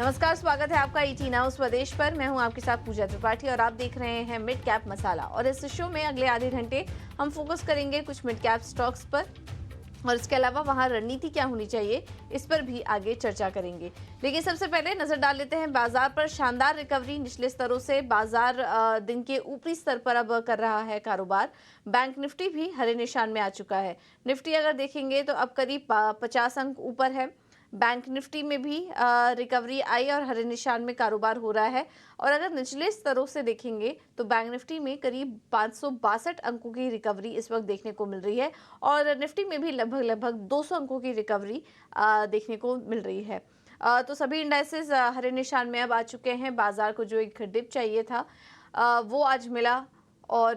नमस्कार, स्वागत है आपका ईटी नाउ स्वदेश पर। मैं हूं आपके साथ पूजा त्रिपाठी और आप देख रहे हैं मिड कैप मसाला। और इस शो में अगले आधे घंटे हम फोकस करेंगे कुछ मिड कैप स्टॉक्स पर और इसके अलावा वहां रणनीति क्या होनी चाहिए इस पर भी आगे चर्चा करेंगे। लेकिन सबसे पहले नजर डाल लेते हैं बाजार पर। शानदार रिकवरी निचले स्तरों से बाजार दिन के ऊपरी स्तर पर अब कर रहा है कारोबार। बैंक निफ्टी भी हरे निशान में आ चुका है। निफ्टी अगर देखेंगे तो अब करीब 50 अंक ऊपर है। बैंक निफ्टी में भी रिकवरी आई और हरे निशान में कारोबार हो रहा है। और अगर निचले स्तरों से देखेंगे तो बैंक निफ्टी में करीब 562 अंकों की रिकवरी इस वक्त देखने को मिल रही है और निफ्टी में भी लगभग 200 अंकों की रिकवरी देखने को मिल रही है। तो सभी इंडाइसेस हरे निशान में अब आ चुके हैं। बाजार को जो एक डिप चाहिए था वो आज मिला और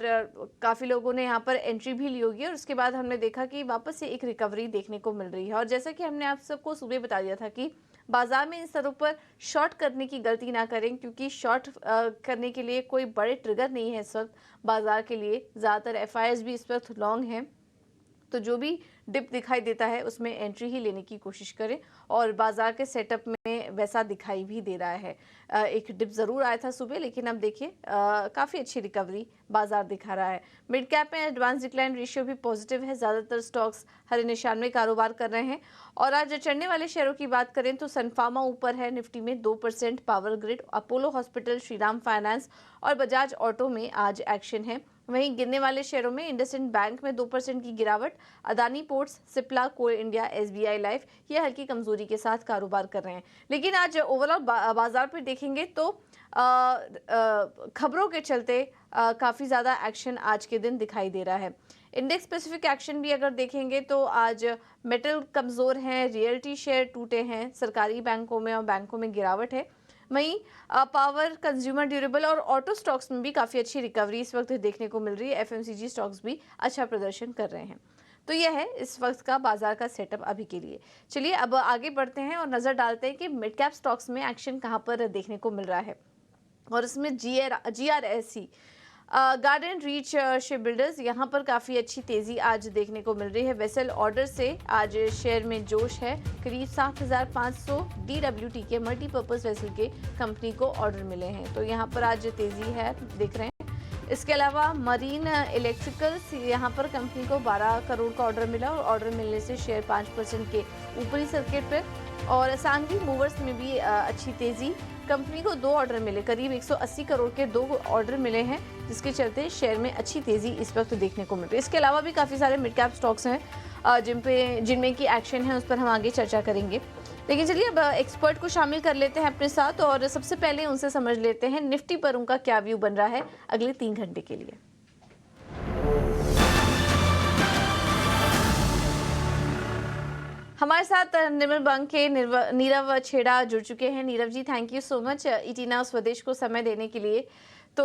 काफ़ी लोगों ने यहाँ पर एंट्री भी ली होगी और उसके बाद हमने देखा कि वापस से एक रिकवरी देखने को मिल रही है। और जैसा कि हमने आप सबको सुबह बता दिया था कि बाजार में इन स्तरों पर शॉर्ट करने की गलती ना करें, क्योंकि शॉर्ट करने के लिए कोई बड़े ट्रिगर नहीं है इस वक्त बाजार के लिए। ज़्यादातर एफआईआईज भी इस वक्त लॉन्ग हैं, तो जो भी डिप दिखाई देता है उसमें एंट्री ही लेने की कोशिश करें। और बाजार के सेटअप में वैसा दिखाई भी दे रहा है। एक डिप ज़रूर आया था सुबह, लेकिन अब देखिए काफ़ी अच्छी रिकवरी बाजार दिखा रहा है। मिड कैप में एडवांस डिक्लाइन रेशियो भी पॉजिटिव है। ज़्यादातर स्टॉक्स हरे निशान में कारोबार कर रहे हैं। और आज चढ़ने वाले शेयरों की बात करें तो सनफार्मा ऊपर है निफ्टी में 2%, power grid, Apollo hospital, Shriram finance और बजाज ऑटो में आज एक्शन है। वहीं गिरने वाले शेयरों में इंडसइंड बैंक में 2% की गिरावट, अदानी पोर्ट्स, सिप्ला, कोल इंडिया, एसबीआई लाइफ ये हल्की कमजोरी के साथ कारोबार कर रहे हैं। लेकिन आज ओवरऑल बाजार पर देखेंगे तो खबरों के चलते काफ़ी ज़्यादा एक्शन आज के दिन दिखाई दे रहा है। इंडेक्स स्पेसिफिक एक्शन भी अगर देखेंगे तो आज मेटल कमज़ोर हैं, रियल्टी शेयर टूटे हैं, सरकारी बैंकों में और बैंकों में गिरावट है। वहीं पावर, कंज्यूमर ड्यूरेबल और ऑटो स्टॉक्स में भी काफ़ी अच्छी रिकवरी इस वक्त देखने को मिल रही है। एफएमसीजी स्टॉक्स भी अच्छा प्रदर्शन कर रहे हैं। तो यह है इस वक्त का बाजार का सेटअप अभी के लिए। चलिए अब आगे बढ़ते हैं और नज़र डालते हैं कि मिड कैप स्टॉक्स में एक्शन कहाँ पर देखने को मिल रहा है। और इसमें GRSC, garden reach ship builders, यहाँ पर काफ़ी अच्छी तेज़ी आज देखने को मिल रही है। वेसल ऑर्डर से आज शेयर में जोश है। करीब 7,500 DWT के मल्टीपर्पज़ वेसल के कंपनी को ऑर्डर मिले हैं, तो यहाँ पर आज तेज़ी है, देख रहे हैं। इसके अलावा मरीन इलेक्ट्रिकल्स, यहाँ पर कंपनी को 12 करोड़ का ऑर्डर मिला और ऑर्डर मिलने से शेयर 5% के ऊपरी सर्किट पर। और सांघी मूवर्स में भी अच्छी तेज़ी, कंपनी को 2 ऑर्डर मिले, करीब 180 करोड़ के 2 ऑर्डर मिले हैं, जिसके चलते शेयर में अच्छी तेज़ी इस वक्त देखने को मिल रही है। इसके अलावा भी काफ़ी सारे मिड कैप स्टॉक्स हैं जिनमें की एक्शन है, उस पर हम आगे चर्चा करेंगे। लेकिन चलिए अब एक्सपर्ट को शामिल कर लेते हैं अपने साथ और सबसे पहले उनसे समझ लेते हैं निफ्टी पर उनका क्या व्यू बन रहा है अगले 3 घंटे के लिए। हमारे साथ निर्मल बैंक के नीरव छेड़ा जुड़ चुके हैं। Nirav ji, thank you so much ET now Swadesh को समय देने के लिए। तो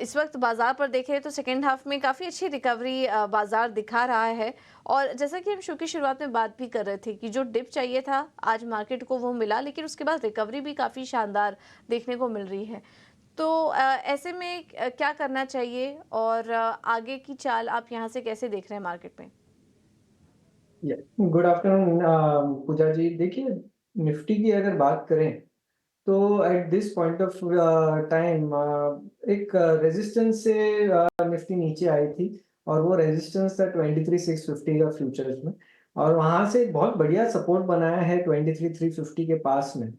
इस वक्त बाजार पर देखें तो सेकेंड हाफ में काफ़ी अच्छी रिकवरी बाजार दिखा रहा है। और जैसा कि हम शो की शुरुआत में बात भी कर रहे थे कि जो डिप चाहिए था आज मार्केट को वो मिला, लेकिन उसके बाद रिकवरी भी काफ़ी शानदार देखने को मिल रही है। तो ऐसे में क्या करना चाहिए और आगे की चाल आप यहाँ से कैसे देख रहे हैं मार्केट में? गुड आफ्टरनून पूजा जी। देखिए, निफ्टी की अगर बात करें तो at this point of time एक रेजिस्टेंस से निफ्टी नीचे आई थी और वो रेजिस्टेंस था 23,650 का फ्यूचर्स में। और वहां से एक बहुत बढ़िया सपोर्ट बनाया है 23,350 के पास में।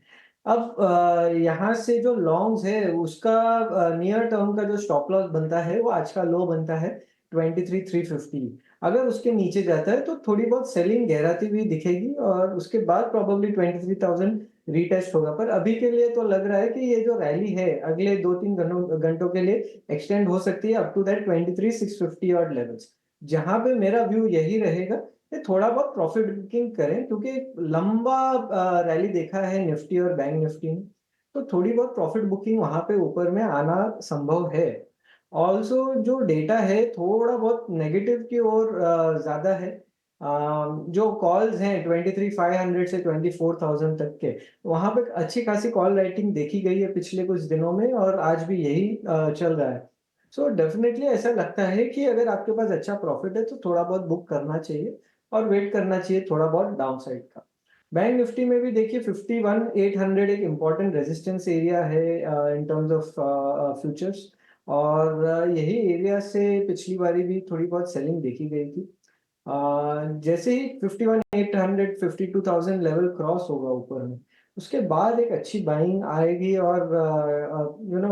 अब यहाँ से जो लॉन्ग्स है उसका नियर टर्म का जो स्टॉप लॉस बनता है वो आज का लो बनता है 23,350। अगर उसके नीचे जाता है तो थोड़ी बहुत सेलिंग गहराती हुई दिखेगी और उसके बाद प्रोबेबली 23,000 रीटेस्ट होगा। पर अभी के लिए तो लग रहा है कि ये जो रैली है अगले 2-3 घंटों के लिए एक्सटेंड हो सकती है up to that 23,650 odd levels. जहां पे मेरा व्यू यही रहेगा कि थोड़ा बहुत प्रॉफिट बुकिंग करें, क्योंकि लंबा रैली देखा है निफ्टी और बैंक निफ्टी में, तो थोड़ी बहुत प्रॉफिट बुकिंग वहां पे ऊपर में आना संभव है। ऑल्सो जो डेटा है थोड़ा बहुत नेगेटिव की ओर ज्यादा है। जो कॉल्स हैं 23,500 से 24,000 तक के, वहां पे अच्छी खासी कॉल राइटिंग देखी गई है पिछले कुछ दिनों में और आज भी यही चल रहा है। सो डेफिनेटली ऐसा लगता है कि अगर आपके पास अच्छा प्रॉफिट है तो थोड़ा बहुत बुक करना चाहिए और वेट करना चाहिए थोड़ा बहुत डाउन साइड का। बैंक निफ्टी में भी देखिए 51,800 एक इम्पोर्टेंट रेजिस्टेंस एरिया है इन टर्म्स ऑफ फ्यूचर्स, और यही एरिया से पिछली बारी भी थोड़ी बहुत सेलिंग देखी गई थी। जैसे ही 51,800 52,000 लेवल क्रॉस होगा ऊपर में, उसके बाद एक अच्छी बाइंग आएगी, और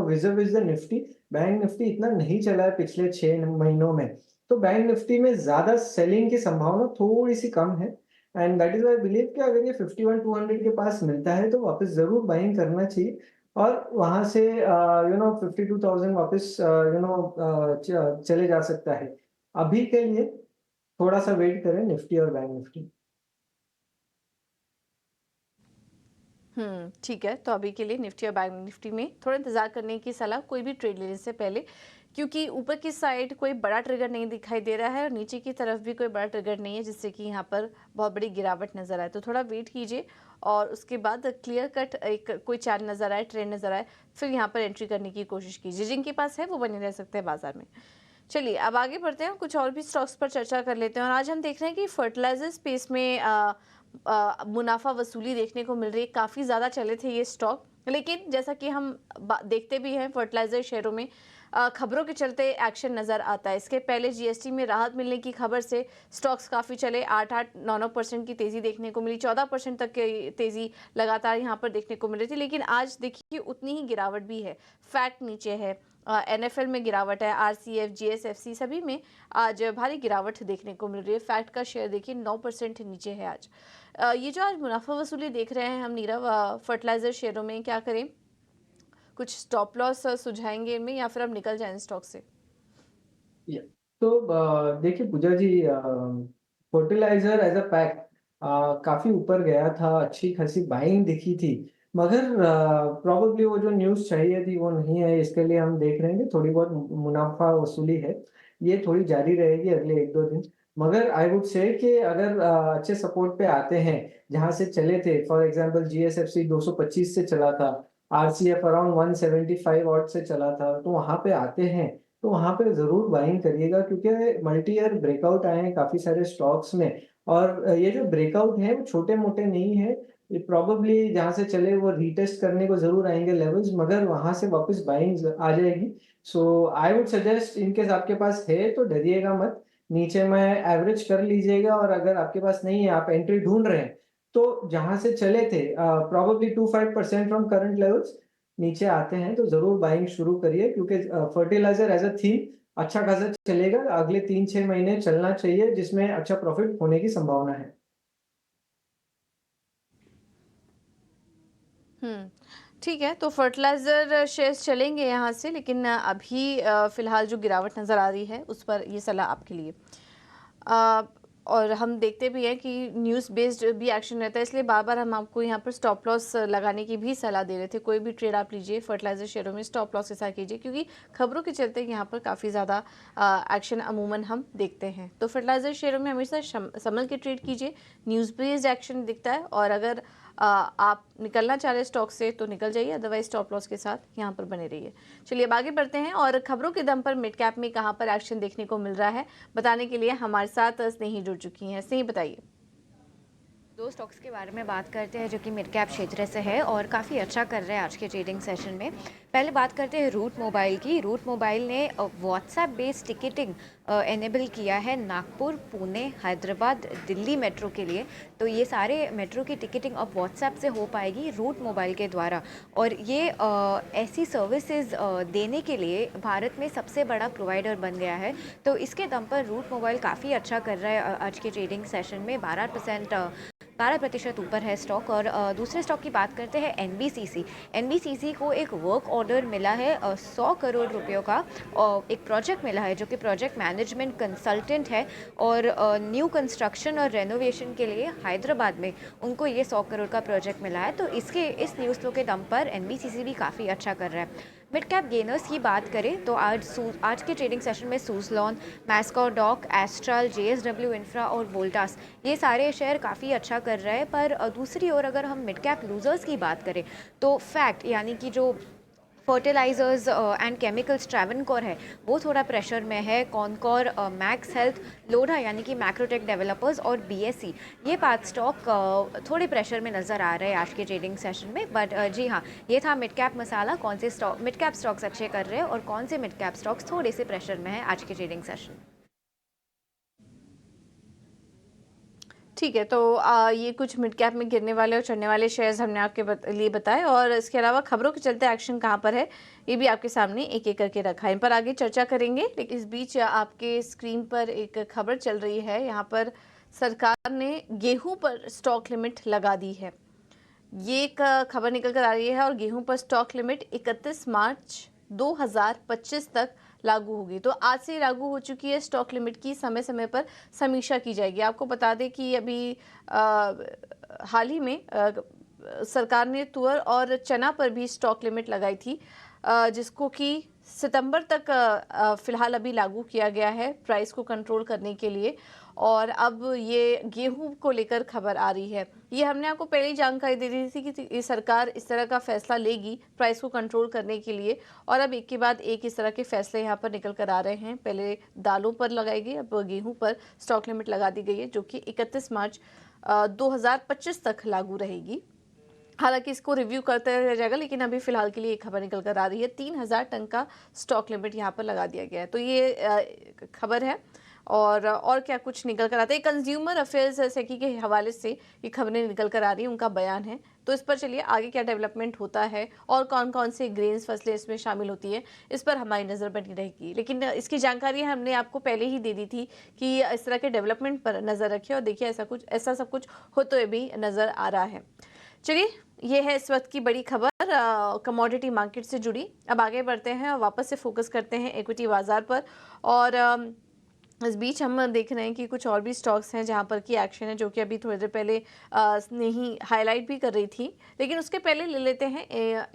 विज़ द निफ्टी, बैंक निफ्टी इतना नहीं चला है पिछले 6 महीनों में, तो बैंक निफ्टी में ज़्यादा सेलिंग की संभावना थोड़ी-सी कम है, and that is why I believe कि अगर ये 51,200 के पास मिलता है तो वापस ज़रूर बाइंग करना चाहिए, और वहाँ से 52,000 वापस चले जा सकता है। अभी के लिए थोड़ा-सा वेट करें निफ्टी और बैंक निफ्टी। ठीक है। तो अभी के लिए निफ्टी और बैंक निफ्टी में थोड़ा इंतज़ार करने की सलाह, कोई भी ट्रेड लेने से पहले, क्योंकि ऊपर की साइड कोई बड़ा ट्रिगर नहीं दिखाई दे रहा है और नीचे की तरफ भी कोई बड़ा ट्रिगर नहीं है जिससे कि यहाँ पर बहुत बड़ी गिरावट नज़र आए। तो थोड़ा वेट कीजिए और उसके बाद क्लियर कट एक कोई चार्ट नज़र आए, ट्रेंड नज़र आए, फिर यहाँ पर एंट्री करने की कोशिश कीजिए। जिनके पास है वो बने रह सकते हैं बाजार में। चलिए अब आगे बढ़ते हैं, कुछ और भी स्टॉक्स पर चर्चा कर लेते हैं। और आज हम देख रहे हैं कि फर्टिलाइजर स्पेस में मुनाफा वसूली देखने को मिल रही है। काफ़ी ज़्यादा चले थे ये स्टॉक, लेकिन जैसा कि हम देखते भी हैं फर्टिलाइजर शेयरों में खबरों के चलते एक्शन नज़र आता है। इसके पहले जीएसटी में राहत मिलने की खबर से स्टॉक्स काफ़ी चले, 8-9% की तेज़ी देखने को मिली, 14% तक की तेज़ी लगातार यहाँ पर देखने को मिल रही थी। लेकिन आज देखिए उतनी ही गिरावट भी है, फैक्ट नीचे है, एनएफएल में गिरावट है, आरसीएफ, जीएसएफसी सभी में आज भारी गिरावट देखने को मिल रही है। फैक्ट का शेयर देखिए 9% नीचे है आज। ये जो आज मुनाफा वसूली देख रहे हैं हम नीरव फर्टिलाइजर शेयरों में, क्या करें? कुछ स्टॉप लॉस सुझाएंगे इनमें या फिर हम निकल जाएं स्टॉक से? या तो देखिए पूजा जी, फर्टिलाइज़र एज़ अ पैक काफ़ी ऊपर गया था, अच्छी खासी बाइंग दिखी थी, मगर प्रोबेबली वो जो न्यूज़ चाहिए थी वो नहीं है, इसके लिए हम देख रहे हैं कि थोड़ी बहुत मुनाफ़ा वसूली है, ये थोड़ी जारी रहेगी अगले 1-2 दिन। मगर आई वुड से कि अगर अच्छे सपोर्ट पे आते हैं, जहाँ से चले थे, फॉर एग्ज़ाम्पल जीएसएफसी 225 से चला था, आरसीएफ अराउंड 175 ऑड से चला था, तो वहाँ पे आते हैं, तो वहाँ पे ज़रूर बाइंग करिएगा, क्योंकि मल्टी ईयर ब्रेकआउट आए हैं काफ़ी सारे स्टॉक्स में, और ये जो ब्रेकआउट है वो छोटे-मोटे नहीं है, ये प्रोबेबली जहाँ से चले वो रीटेस्ट करने को ज़रूर आएँगे लेवल्स, मगर वहाँ से वापस बाइंग आ जाएगी। So I would suggest, in case आपके पास है तो डरिएगा मत, नीचे में एवरेज कर लीजिएगा, और अगर आपके पास नहीं है, आप एंट्री ढूँढ रहे हैं, तो जहाँ से चले थे प्रोबेबली 2-5% फ्रॉम करंट लेवल्स नीचे आते हैं तो ज़रूर बाइंग शुरू करिए, क्योंकि फर्टिलाइज़र एज़ अ थीम अच्छा खासा चलेगा, अगले 3-6 महीने चलना चाहिए, जिसमें अच्छा प्रॉफ़िट होने की संभावना है। हुँ, ठीक है। तो फर्टिलाइज़र शेयर्स चलेंगे यहाँ से, लेकिन अभी फ़िलहाल जो गिरावट नज़र आ रही है उस पर ये सलाह आपके लिए। अ, और हम देखते भी हैं कि न्यूज़ बेस्ड भी एक्शन रहता है, इसलिए बार-बार हम आपको यहाँ पर स्टॉप लॉस लगाने की भी सलाह दे रहे थे। कोई भी ट्रेड आप लीजिए फर्टिलाइज़र शेयरों में स्टॉप लॉस के साथ कीजिए, क्योंकि खबरों के चलते यहाँ पर काफ़ी ज़्यादा एक्शन अमूमन हम देखते हैं। तो फर्टिलाइज़र शेयरों में हमेशा संभल के ट्रेड कीजिए, न्यूज़ बेस्ड एक्शन दिखता है, और अगर आप निकलना चाह रहे हैं स्टॉक से तो निकल जाइए, अदरवाइज स्टॉप लॉस के साथ यहाँ पर बने रहिए। चलिए अब आगे बढ़ते हैं और खबरों के दम पर मिड कैप में कहाँ पर एक्शन देखने को मिल रहा है बताने के लिए हमारे साथ स्नेही जुड़ चुकी हैं। स्नेही बताइए। दो स्टॉक्स के बारे में बात करते हैं जो कि मिड कैप क्षेत्र से है और काफ़ी अच्छा कर रहे हैं आज के ट्रेडिंग सेशन में। पहले बात करते हैं रूट मोबाइल की। रूट मोबाइल ने व्हाट्सएप बेस्ड टिकटिंग एनेबल किया है नागपुर, पुणे, हैदराबाद, दिल्ली मेट्रो के लिए। तो ये सारे मेट्रो की टिकटिंग अब व्हाट्सएप से हो पाएगी रूट मोबाइल के द्वारा, और ये ऐसी सर्विसेज देने के लिए भारत में सबसे बड़ा प्रोवाइडर बन गया है। तो इसके दम पर रूट मोबाइल काफ़ी अच्छा कर रहा है आज के ट्रेडिंग सेशन में। 12% ऊपर है स्टॉक। और दूसरे स्टॉक की बात करते हैं एनबीसीसी को एक वर्क ऑर्डर मिला है 100 करोड़ रुपयों का, और एक प्रोजेक्ट मिला है जो कि प्रोजेक्ट मैनेजमेंट कंसल्टेंट है, और न्यू कंस्ट्रक्शन और रेनोवेशन के लिए हैदराबाद में उनको ये 100 करोड़ का प्रोजेक्ट मिला है। तो इस न्यूज़ फ्लो के दम पर एनबीसीसी भी काफ़ी अच्छा कर रहा है। मिड कैप गेनर्स की बात करें तो आज के ट्रेडिंग सेशन में सूजलॉन, मैस्कोडॉक, एस्ट्रल, जेएसडब्ल्यू इंफ्रा और वोल्टास ये सारे शेयर काफ़ी अच्छा कर रहे हैं। पर दूसरी ओर अगर हम मिड कैप लूजर्स की बात करें तो फैक्ट यानी कि जो फर्टिलाइजर्स एंड केमिकल्स ट्रैवनकोर है वो थोड़ा प्रेशर में है। कॉनकोर, मैक्स हेल्थ, लोढ़ा यानी कि मैक्रोटेक डेवलपर्स और बीएससी ये 5 स्टॉक थोड़े प्रेशर में नज़र आ रहे हैं आज के ट्रेडिंग सेशन में। बट जी हाँ, ये था मिड कैप मसाला। कौन से स्टॉक मिड कैप स्टॉक्स अच्छे कर रहे हैं और कौन से मिड कैप स्टॉक्स थोड़े से प्रेशर में है आज के ट्रेडिंग सेशन। ठीक है, तो ये कुछ मिड कैप में गिरने वाले और चढ़ने वाले शेयर्स हमने आपके लिए बताए, और इसके अलावा खबरों के चलते एक्शन कहाँ पर है ये भी आपके सामने एक एक करके रखा है। इन पर आगे चर्चा करेंगे, लेकिन इस बीच आपके स्क्रीन पर एक खबर चल रही है। यहाँ पर सरकार ने गेहूं पर स्टॉक लिमिट लगा दी है। ये एक खबर निकल कर आ रही है, और गेहूं पर स्टॉक लिमिट 31 मार्च 2025 तक लागू होगी। तो आज से लागू हो चुकी है स्टॉक लिमिट की समय समय पर समीक्षा की जाएगी। आपको बता दें कि अभी हाल ही में सरकार ने तुअर और चना पर भी स्टॉक लिमिट लगाई थी, जिसको कि सितंबर तक फिलहाल अभी लागू किया गया है प्राइस को कंट्रोल करने के लिए। और अब ये गेहूं को लेकर खबर आ रही है। ये हमने आपको पहले ही जानकारी दे दी थी कि सरकार इस तरह का फैसला लेगी प्राइस को कंट्रोल करने के लिए, और अब एक के बाद एक इस तरह के फैसले यहाँ पर निकल कर आ रहे हैं। पहले दालों पर लगाई गई, अब गेहूं पर स्टॉक लिमिट लगा दी गई है, जो कि 31 मार्च 2025 तक लागू रहेगी। हालांकि इसको रिव्यू करते रह जाएगा, लेकिन अभी फिलहाल के लिए एक खबर निकल कर आ रही है, 3000 टन का स्टॉक लिमिट यहाँ पर लगा दिया गया है। तो ये खबर है। और क्या कुछ निकल कर आता है, कंज्यूमर अफेयर्स सेकी के हवाले से ये खबरें निकल कर आ रही हैं, उनका बयान है। तो इस पर चलिए आगे क्या डेवलपमेंट होता है और कौन कौन से ग्रेन्स फसलें इसमें शामिल होती है, इस पर हमारी नज़र बनी रहेगी। लेकिन इसकी जानकारी हमने आपको पहले ही दे दी थी कि इस तरह के डेवलपमेंट पर नज़र रखिए, और देखिए ऐसा सब कुछ होते भी नज़र आ रहा है। चलिए, ये है इस वक्त की बड़ी खबर कमोडिटी मार्केट से जुड़ी। अब आगे बढ़ते हैं और वापस से फोकस करते हैं इक्विटी बाजार पर। और इस बीच हम देख रहे हैं कि कुछ और भी स्टॉक्स हैं जहां पर की एक्शन है, जो कि अभी थोड़ी देर पहले स्नेही हाईलाइट भी कर रही थी। लेकिन उसके पहले ले लेते हैं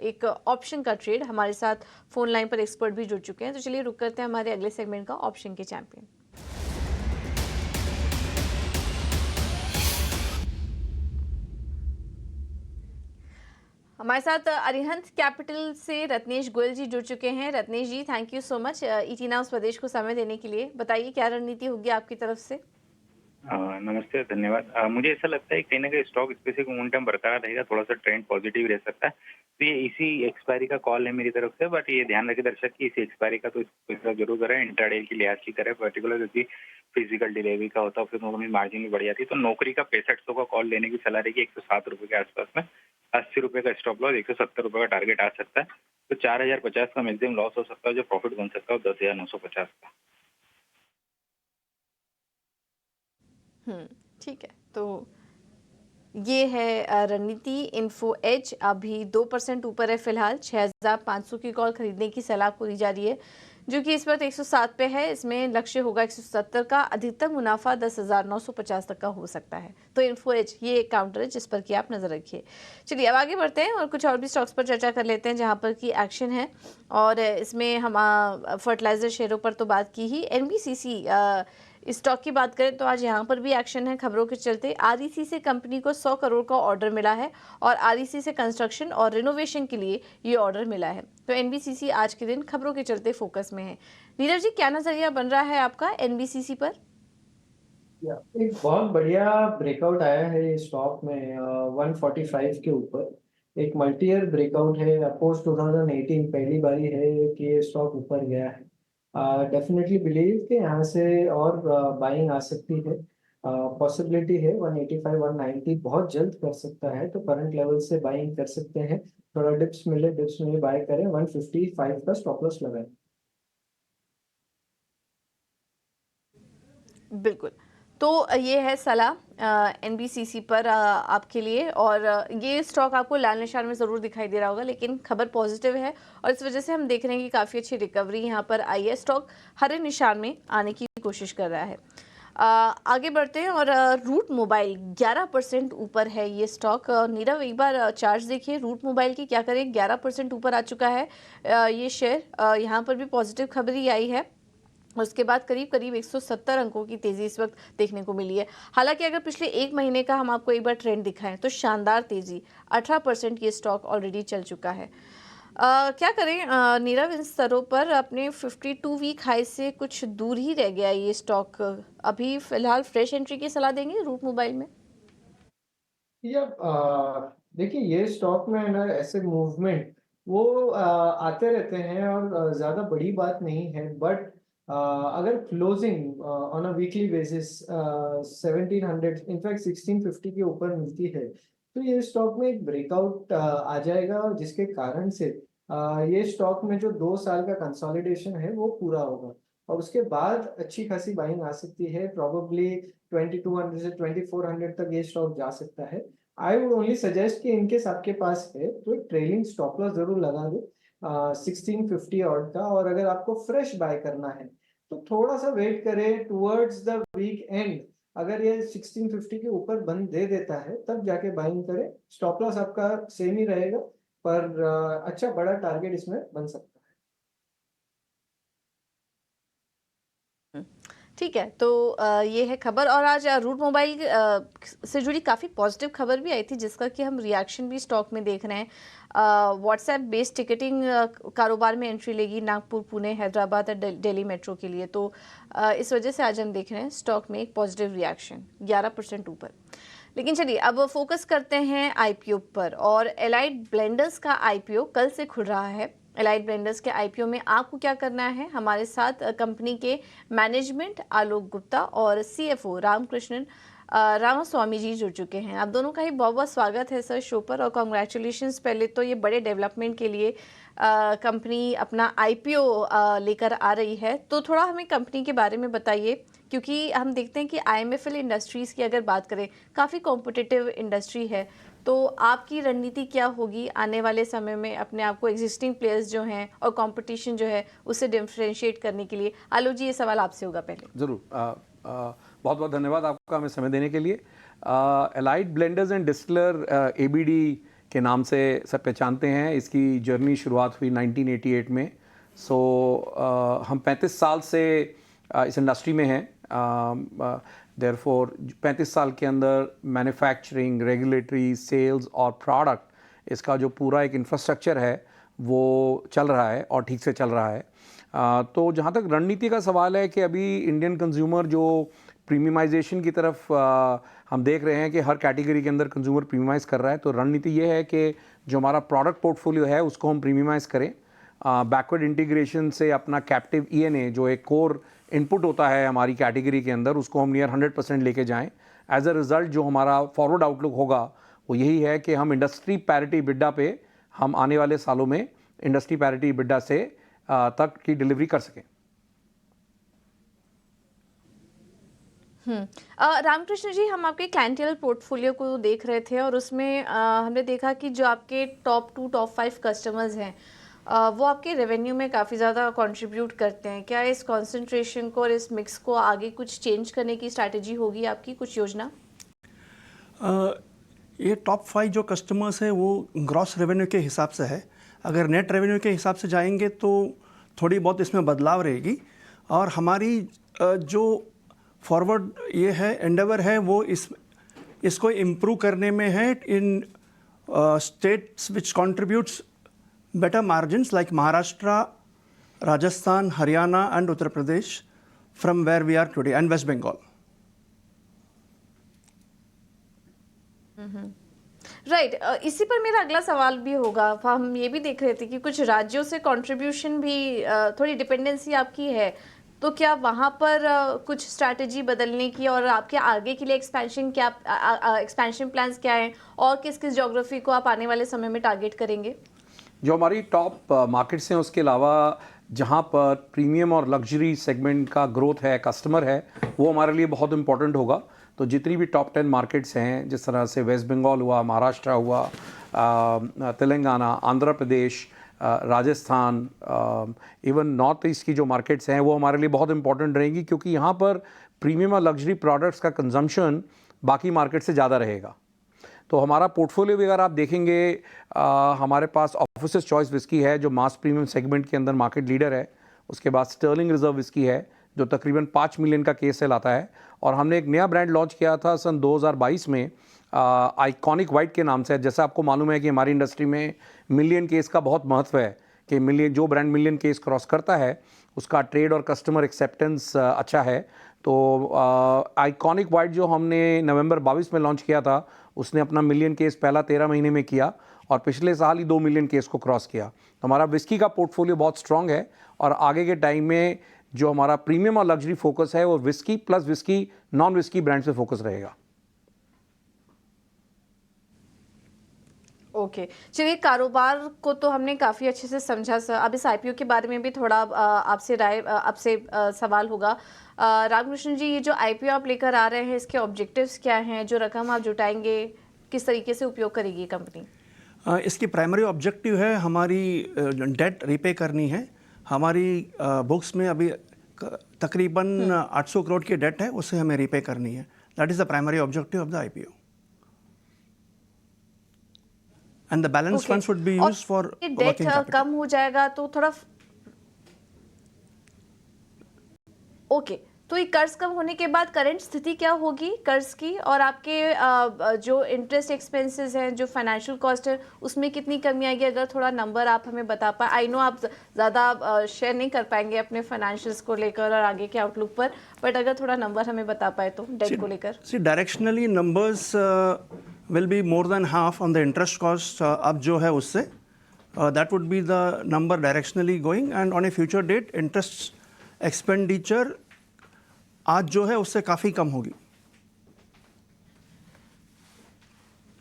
एक ऑप्शन का ट्रेड। हमारे साथ फोन लाइन पर एक्सपर्ट भी जुड़ चुके हैं, तो चलिए रुक करते हैं हमारे अगले सेगमेंट का, ऑप्शन के चैंपियन। हमारे साथ अरिहंत कैपिटल से रत्नेश गोयल जी जुड़ चुके हैं। Ratnesh ji, thank you so much ET now Swadesh को समय देने के लिए। बताइए क्या रणनीति होगी आपकी तरफ से। नमस्ते, धन्यवाद। मुझे ऐसा लगता है कहीं ना कहीं स्टॉक स्पेसिफिक मोमेंटम बरकरार रहेगा, थोड़ा सा ट्रेंड पॉजिटिव रह सकता है। तो ये इसी एक्सपायरी का कॉल है मेरी तरफ से, बट ये ध्यान रखे दर्शक की इसी एक्सपायरी का तो इसका जरूर करें, इंट्राडे की लिहाज की करें, पर्टिकुलर क्योंकि फिजिकल डिलीवरी का होता है, फिर नॉर्मली मार्जिन भी बढ़ जाती है। तो नौकरी का 6500 का कॉल लेने की सलाह रहेगी 107 रुपये के आसपास में। 80 रुपये का स्टॉप लॉस, 170 रुपये का टारगेट आ सकता है। तो 4050 का मैक्सिमम लॉस हो सकता है, जो प्रॉफिट बन सकता है 10,950 का। ठीक है, तो ये है रणनीति। इन्फो एज अभी 2% ऊपर है फिलहाल, 6500 की कॉल खरीदने की सलाह आपको दी जा रही है, जो कि इस वक्त 107 पे है। इसमें लक्ष्य होगा 170 का, अधिकतम मुनाफा 10,950 तक का हो सकता है। तो इन्फो एज ये एक काउंटर है जिस पर कि आप नजर रखिए। चलिए अब आगे बढ़ते हैं और कुछ और भी स्टॉक्स पर चर्चा कर लेते हैं जहां पर कि एक्शन है। और इसमें हम फर्टिलाइजर शेयरों पर तो बात की ही, एनबीसीसी स्टॉक की बात करें तो आज यहाँ पर भी एक्शन है खबरों के चलते। आरईसी से कंपनी को 100 करोड़ का ऑर्डर मिला है, और आरईसी से कंस्ट्रक्शन और रिनोवेशन के लिए ये ऑर्डर मिला है। तो एनबीसीसी आज के दिन खबरों के चलते फोकस में है। नीरज जी, क्या नजरिया बन रहा है आपका एनबीसीसी पर? एक बहुत बढ़िया ब्रेकआउट आया है स्टॉक में 145 के ऊपर। एक मल्टी ईयर ब्रेकआउट है, पोस्ट 2018 पहली बारी है कि ये स्टॉक ऊपर गया है। डेफिनेटली बिलीव कि यहाँ से और बाइंग आ सकती है। पॉसिबिलिटी है 185 190 बहुत जल्द कर सकता है, तो करंट लेवल से बाइंग कर सकते हैं। थोड़ा डिप्स में बाय करें, 155 का स्टॉप लॉस लगाएं। बिल्कुल, तो ये है सलाह एनबीसीसी पर आपके लिए। और ये स्टॉक आपको लाल निशान में ज़रूर दिखाई दे रहा होगा, लेकिन खबर पॉजिटिव है और इस वजह से हम देख रहे हैं कि काफ़ी अच्छी रिकवरी यहाँ पर आई है। स्टॉक हरे निशान में आने की कोशिश कर रहा है। आगे बढ़ते हैं और रूट मोबाइल 11% ऊपर है ये स्टॉक। नीरव, एक बार चार्ज देखिए रूट मोबाइल की, क्या करें, 11% ऊपर आ चुका है ये शेयर। यहाँ पर भी पॉजिटिव खबर ही आई है। उसके बाद करीब करीब 170 अंकों की तेज़ी इस वक्त देखने को मिली है। हालांकि अगर पिछले एक महीने का हम आपको एक बार ट्रेंड दिखाएं तो शानदार तेज़ी, 18% ये स्टॉक ऑलरेडी चल चुका है। क्या करें नीरव, इन स्तरों पर अपने 52 वीक हाई से कुछ दूर ही रह गया ये स्टॉक। अभी फिलहाल फ्रेश एंट्री की सलाह देंगे रूट मोबाइल में? या देखिए ये स्टॉक में है ना ऐसे मूवमेंट वो आते रहते हैं और ज़्यादा बड़ी बात नहीं है, बट अगर closing on a weekly basis 1700 in fact 1650 के ऊपर मिलती है तो ये स्टॉक में एक ब्रेकआउट आ जाएगा, और जिसके कारण से ये स्टॉक में जो 2 साल का कंसोलिडेशन है वो पूरा होगा, और उसके बाद अच्छी खासी बाइंग आ सकती है। प्रोबेबली 2200 से 2400 तक ये स्टॉक जा सकता है। आई वुड ओनली सजेस्ट कि इनकेस आपके पास है तो एक ट्रेलिंग स्टॉप लॉस जरूर लगा दो 1650 ऑड का, और अगर आपको फ्रेश बाय करना है तो थोड़ा सा वेट करें टुवर्ड्स द वीक एंड। अगर ये 1650 के ऊपर बंद दे देता है तब जाके बाइंग करें। स्टॉप लॉस आपका सेम ही रहेगा, पर अच्छा बड़ा टारगेट इसमें बन सकता है। ठीक है, तो ये है खबर। और आज रूट मोबाइल से जुड़ी काफ़ी पॉजिटिव खबर भी आई थी, जिसका कि हम रिएक्शन भी स्टॉक में देख रहे हैं। व्हाट्सएप बेस्ड टिकटिंग कारोबार में एंट्री लेगी नागपुर, पुणे, हैदराबाद और दिल्ली मेट्रो के लिए। तो इस वजह से आज हम देख रहे हैं स्टॉक में एक पॉजिटिव रिएक्शन 11% ऊपर। लेकिन चलिए अब फोकस करते हैं आईपीओ पर, और एलाइड ब्लेंडर्स का आईपीओ कल से खुल रहा है। एलाइड ब्लेंडर्स के आईपीओ में आपको क्या करना है? हमारे साथ कंपनी के मैनेजमेंट आलोक गुप्ता और सीएफओ रामकृष्णन रामास्वामी जी जुड़ चुके हैं। आप दोनों का ही बहुत बहुत स्वागत है सर शो पर, और कॉन्ग्रेचुलेशंस पहले तो ये बड़े डेवलपमेंट के लिए। कंपनी अपना आईपीओ लेकर आ रही है, तो थोड़ा हमें कंपनी के बारे में बताइए, क्योंकि हम देखते हैं कि आईएमएफएल इंडस्ट्रीज़ की अगर बात करें, काफ़ी कॉम्पिटिटिव इंडस्ट्री है। तो आपकी रणनीति क्या होगी आने वाले समय में अपने आप को एग्जिस्टिंग प्लेयर्स जो हैं और कंपटीशन जो है उससे डिफरेंशिएट करने के लिए? आलोक जी, ये सवाल आपसे होगा पहले। ज़रूर। बहुत बहुत धन्यवाद आपका हमें समय देने के लिए। Allied blenders and distiller ABD के नाम से सब पहचानते हैं। इसकी जर्नी शुरुआत हुई 1988 में। हम 35 साल से इस इंडस्ट्री में हैं। देयरफॉर 35 साल के अंदर मैन्युफैक्चरिंग, रेगुलेटरी, सेल्स और प्रोडक्ट, इसका जो पूरा एक इंफ्रास्ट्रक्चर है वो चल रहा है और ठीक से चल रहा है। तो जहाँ तक रणनीति का सवाल है कि अभी इंडियन कंज्यूमर जो प्रीमियमाइजेशन की तरफ हम देख रहे हैं कि हर कैटेगरी के अंदर कंज्यूमर प्रीमियमाइज़ कर रहा है, तो रणनीति ये है कि जो हमारा प्रोडक्ट पोर्टफोलियो है उसको हम प्रीमियमाइज़ करें। बैकवर्ड इंटीग्रेशन से अपना कैप्टिव ईएनए जो एक कोर इनपुट होता है हमारी कैटेगरी के अंदर, उसको हम नियर 100% लेके जाएं। एज अ रिज़ल्ट जो हमारा फॉरवर्ड आउटलुक होगा वो यही है कि हम इंडस्ट्री पैरिटी बिड्डा पे हम आने वाले सालों में इंडस्ट्री पैरिटी बिड्डा से तक की डिलीवरी कर सकें। रामकृष्ण जी, हम आपके क्लाइंटेल पोर्टफोलियो को देख रहे थे, और उसमें हमने देखा कि जो आपके टॉप 2 टॉप 5 कस्टमर्स हैं वो आपके रेवेन्यू में काफ़ी ज़्यादा कंट्रीब्यूट करते हैं। क्या इस कंसंट्रेशन को और इस मिक्स को आगे कुछ चेंज करने की स्ट्रैटेजी होगी आपकी, कुछ योजना? ये टॉप 5 जो कस्टमर्स हैं वो ग्रॉस रेवेन्यू के हिसाब से है। अगर नेट रेवेन्यू के हिसाब से जाएंगे तो थोड़ी बहुत इसमें बदलाव रहेगी। और हमारी जो फॉरवर्ड ये है एंडेवर है वो इसको इम्प्रूव करने में है in states which contributes better margins like Maharashtra, Rajasthan, Haryana and Uttar Pradesh from where we are today, and West Bengal. Right. इसी पर मेरा अगला सवाल भी होगा। हम ये भी देख रहे थे कि कुछ राज्यों से कंट्रीब्यूशन भी थोड़ी डिपेंडेंसी आपकी है, तो क्या वहाँ पर कुछ स्ट्रैटेजी बदलने की और आपके आगे के लिए एक्सपेंशन प्लान्स क्या हैं, और किस किस ज्योग्राफी को आप आने वाले समय में टारगेट करेंगे? जो हमारी टॉप मार्केट्स हैं उसके अलावा जहाँ पर प्रीमियम और लग्जरी सेगमेंट का ग्रोथ है, कस्टमर है, वो हमारे लिए बहुत इंपॉर्टेंट होगा। तो जितनी भी टॉप 10 मार्केट्स हैं, जिस तरह से वेस्ट बंगाल हुआ, महाराष्ट्र हुआ, Telangana, Andhra Pradesh, Rajasthan, even north east की जो मार्केट्स हैं वो हमारे लिए बहुत इंपॉर्टेंट रहेंगी, क्योंकि यहाँ पर प्रीमियम और लग्जरी प्रोडक्ट्स का कंजम्पशन बाकी मार्केट से ज़्यादा रहेगा। तो हमारा पोर्टफोलियो भी अगर आप देखेंगे, हमारे पास ऑफिसर्स चॉइस विस्की है जो मास प्रीमियम सेगमेंट के अंदर मार्केट लीडर है। उसके बाद स्टर्लिंग रिजर्व विस्की है जो तकरीबन 5 मिलियन का केस सेल आता है। और हमने एक नया ब्रांड लॉन्च किया था सन 2022 में, आइकॉनिक वाइट के नाम से है। जैसा आपको मालूम है कि हमारी इंडस्ट्री में मिलियन केस का बहुत महत्व है कि जो ब्रांड मिलियन केस क्रॉस करता है उसका ट्रेड और कस्टमर एक्सेप्टेंस अच्छा है। तो आइकॉनिक वाइट जो हमने नवंबर 22 में लॉन्च किया था उसने अपना मिलियन केस पहला 13 महीने में किया और पिछले साल ही 2 मिलियन केस को क्रॉस किया। तो हमारा विस्की का पोर्टफोलियो बहुत स्ट्रांग है और आगे के टाइम में जो हमारा प्रीमियम और लग्जरी फोकस है वो whisky plus whisky non whisky brand पे फोकस रहेगा। ओके चलिए, कारोबार को तो हमने काफ़ी अच्छे से समझा सर। अब इस आईपीओ के बारे में भी थोड़ा आपसे सवाल होगा। रामकृष्ण जी, ये जो आईपीओ आप लेकर आ रहे हैं इसके ऑब्जेक्टिव्स क्या हैं? जो रकम आप जुटाएंगे किस तरीके से उपयोग करेगी कंपनी? इसकी प्राइमरी ऑब्जेक्टिव है हमारी डेट रीपे करनी है। हमारी बुक्स में अभी तकरीबन 800 करोड़ की डेट है, उसे हमें रीपे करनी है। That is the primary objective of the IPO and the balance funds would be used for working capital. कम हो जाएगा तो थोड़ा ओके तो ये कर्ज कम होने के बाद करंट स्थिति क्या होगी कर्ज की, और आपके जो इंटरेस्ट एक्सपेंसेस हैं, जो फाइनेंशियल कॉस्ट है, उसमें कितनी कमी आएगी? अगर थोड़ा नंबर आप हमें बता पाए। आई नो आप ज़्यादा शेयर नहीं कर पाएंगे अपने फाइनेंशियल्स को लेकर और आगे के आउटलुक पर, बट अगर थोड़ा नंबर हमें बता पाए तो डेट को लेकर। Directionally numbers will be more than half on the interest cost अब जो है उससे, that would be the number directionally going, and on a future date interest expenditure आज जो है उससे काफ़ी कम होगी।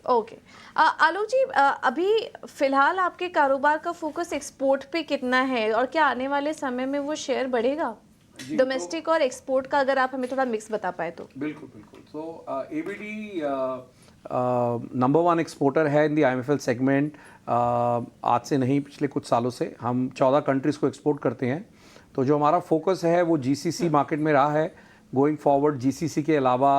ओके आलोक जी, अभी फिलहाल आपके कारोबार का फोकस एक्सपोर्ट पे कितना है और क्या आने वाले समय में वो शेयर बढ़ेगा डोमेस्टिक और एक्सपोर्ट का? अगर आप हमें थोड़ा मिक्स बता पाए तो। बिल्कुल बिल्कुल। तो एबीडी नंबर 1 एक्सपोर्टर है इन द आईएमएफएल सेगमेंट। आज से नहीं, पिछले कुछ सालों से हम 14 कंट्रीज़ को एक्सपोर्ट करते हैं। तो जो हमारा फोकस है वो जीसीसी मार्केट में रहा है। गोइंग फॉरवर्ड जीसीसी के अलावा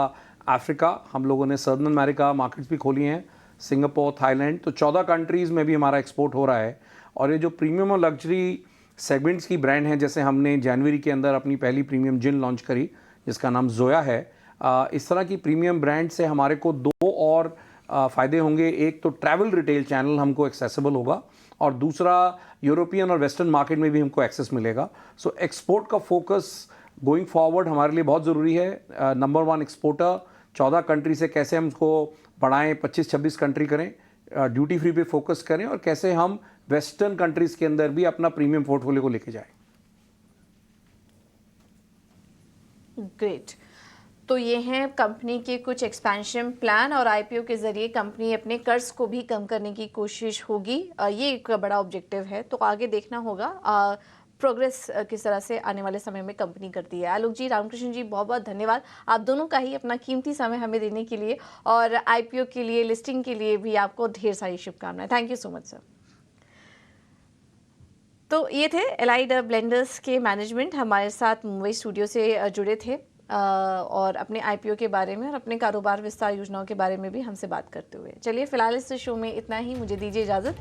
अफ्रीका, हम लोगों ने सर्दर्न अमेरिका मार्केट्स भी खोली हैं, सिंगापुर, थाईलैंड। तो 14 कंट्रीज़ में भी हमारा एक्सपोर्ट हो रहा है। और ये जो प्रीमियम और लग्जरी सेगमेंट्स की ब्रांड हैं, जैसे हमने जनवरी के अंदर अपनी पहली प्रीमियम जिन लॉन्च करी जिसका नाम जोया है। इस तरह की प्रीमियम ब्रांड से हमारे को 2 और फ़ायदे होंगे। एक तो ट्रैवल रिटेल चैनल हमको एक्सेसिबल होगा और दूसरा यूरोपियन और वेस्टर्न मार्केट में भी हमको एक्सेस मिलेगा। सो एक्सपोर्ट का फोकस गोइंग फॉरवर्ड हमारे लिए बहुत ज़रूरी है। नंबर 1 एक्सपोर्टर 14 कंट्री से कैसे हम उसको बढ़ाएं, 25-26 कंट्री करें, ड्यूटी फ्री पे फोकस करें और कैसे हम वेस्टर्न कंट्रीज़ के अंदर भी अपना प्रीमियम पोर्टफोलियो को लेके जाएं। ग्रेट। तो ये हैं कंपनी के कुछ एक्सपेंशन प्लान और आईपीओ के ज़रिए कंपनी अपने कर्ज को भी कम करने की कोशिश होगी। ये एक बड़ा ऑब्जेक्टिव है। तो आगे देखना होगा प्रोग्रेस किस तरह से आने वाले समय में कंपनी करती है। आलोक जी, रामकृष्ण जी, बहुत बहुत धन्यवाद आप दोनों का ही अपना कीमती समय हमें देने के लिए, और आईपीओ के लिए, लिस्टिंग के लिए भी आपको ढेर सारी शुभकामनाएं। Thank you so much sir. तो ये थे एलाइड ब्लेंडर्स के मैनेजमेंट हमारे साथ मुंबई स्टूडियो से जुड़े थे और अपने आईपीओ के बारे में और अपने कारोबार विस्तार योजनाओं के बारे में भी हमसे बात करते हुए। चलिए फिलहाल इस शो में इतना ही, मुझे दीजिए इजाज़त।